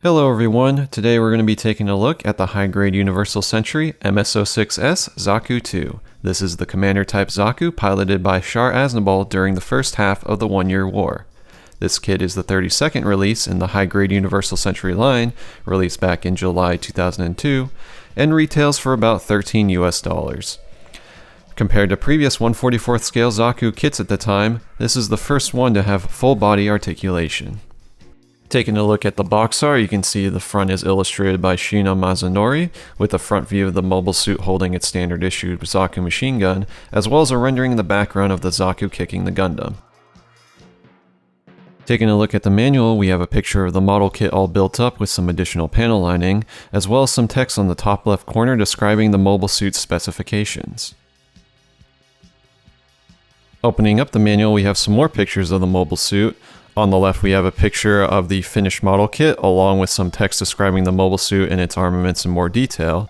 Hello everyone, today we're going to be taking a look at the high-grade Universal Sentry MS-06S Zaku 2. This is the Commander type Zaku piloted by Char during the first half of the One-Year War. This kit is the 32nd release in the high-grade Universal Sentry line, released back in July 2002, and retails for about $13 US. Compared to previous 1/44th scale Zaku kits at the time, this is the first one to have full body articulation. Taking a look at the box art, you can see the front is illustrated by Shino Mazunori, with a front view of the mobile suit holding its standard issue Zaku machine gun, as well as a rendering in the background of the Zaku kicking the Gundam. Taking a look at the manual, we have a picture of the model kit all built up with some additional panel lining, as well as some text on the top left corner describing the mobile suit's specifications. Opening up the manual, we have some more pictures of the mobile suit. On the left, we have a picture of the finished model kit, along with some text describing the mobile suit and its armaments in more detail.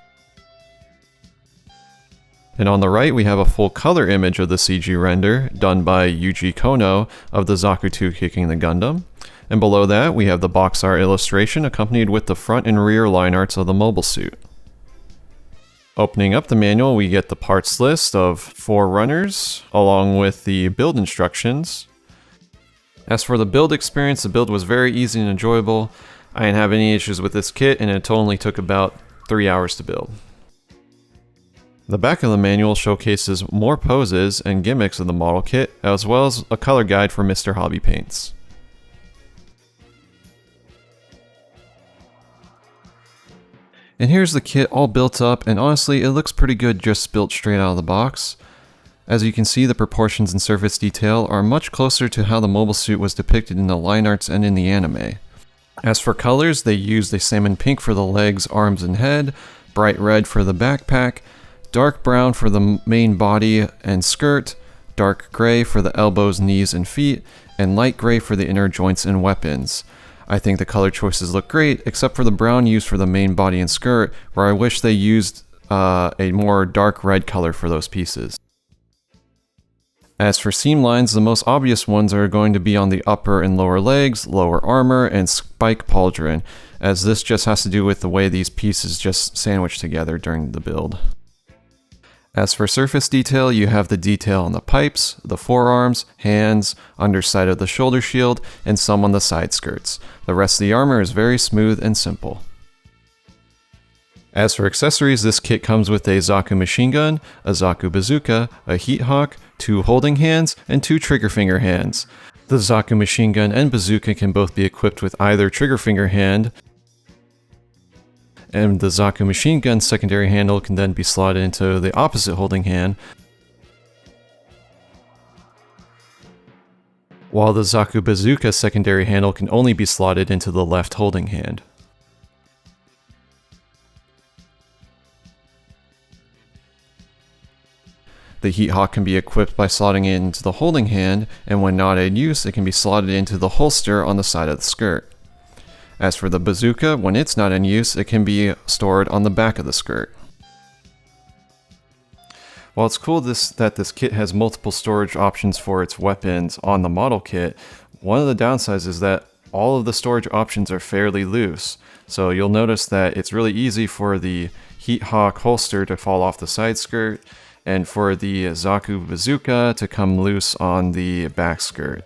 And on the right, we have a full color image of the CG render, done by Yuji Kono, of the Zaku 2 kicking the Gundam. And below that, we have the box art illustration accompanied with the front and rear line arts of the mobile suit. Opening up the manual, we get the parts list of 4 runners, along with the build instructions. As for the build experience, the build was very easy and enjoyable. I didn't have any issues with this kit, and it only took about 3 hours to build. The back of the manual showcases more poses and gimmicks of the model kit, as well as a color guide for Mr. Hobby Paints. And here's the kit all built up, and honestly, it looks pretty good just built straight out of the box. As you can see, the proportions and surface detail are much closer to how the mobile suit was depicted in the line arts and in the anime. As for colors, they used a salmon pink for the legs, arms, and head, bright red for the backpack, dark brown for the main body and skirt, dark gray for the elbows, knees, and feet, and light gray for the inner joints and weapons. I think the color choices look great, except for the brown used for the main body and skirt, where I wish they used a more dark red color for those pieces. As for seam lines, the most obvious ones are going to be on the upper and lower legs, lower armor, and spike pauldron, as this just has to do with the way these pieces just sandwich together during the build. As for surface detail, you have the detail on the pipes, the forearms, hands, underside of the shoulder shield, and some on the side skirts. The rest of the armor is very smooth and simple. As for accessories, this kit comes with a Zaku machine gun, a Zaku bazooka, a heat hawk, 2 holding hands, and 2 trigger finger hands. The Zaku machine gun and bazooka can both be equipped with either trigger finger hand, and the Zaku machine gun secondary handle can then be slotted into the opposite holding hand, while the Zaku bazooka secondary handle can only be slotted into the left holding hand. The heat hawk can be equipped by slotting it into the holding hand, and when not in use, it can be slotted into the holster on the side of the skirt. As for the bazooka, when it's not in use, it can be stored on the back of the skirt. While it's cool that this kit has multiple storage options for its weapons on the model kit, one of the downsides is that all of the storage options are fairly loose. So you'll notice that it's really easy for the heat hawk holster to fall off the side skirt, and for the Zaku bazooka to come loose on the back skirt.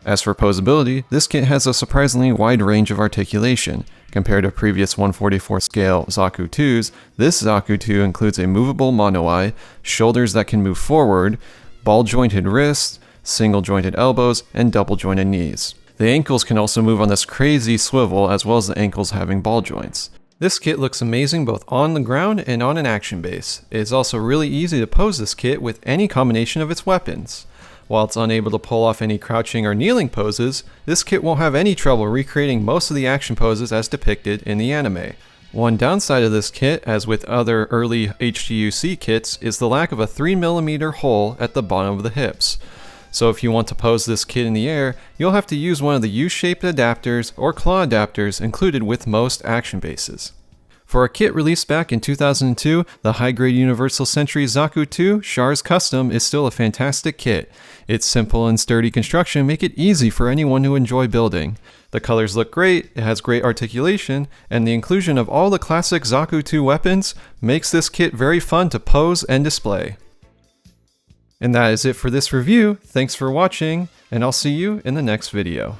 As for posability, this kit has a surprisingly wide range of articulation. Compared to previous 1/44 scale Zaku 2s, this Zaku 2 includes a movable mono-eye, shoulders that can move forward, ball-jointed wrists, single-jointed elbows, and double-jointed knees. The ankles can also move on this crazy swivel, as well as the ankles having ball joints. This kit looks amazing both on the ground and on an action base. It is also really easy to pose this kit with any combination of its weapons. While it's unable to pull off any crouching or kneeling poses, this kit won't have any trouble recreating most of the action poses as depicted in the anime. One downside of this kit, as with other early HGUC kits, is the lack of a 3mm hole at the bottom of the hips. So if you want to pose this kit in the air, you'll have to use one of the U-shaped adapters or claw adapters included with most action bases. For a kit released back in 2002, the high-grade Universal Century Zaku 2 Char's Custom is still a fantastic kit. Its simple and sturdy construction make it easy for anyone who enjoy building. The colors look great, it has great articulation, and the inclusion of all the classic Zaku 2 weapons makes this kit very fun to pose and display. And that is it for this review. Thanks for watching, and I'll see you in the next video.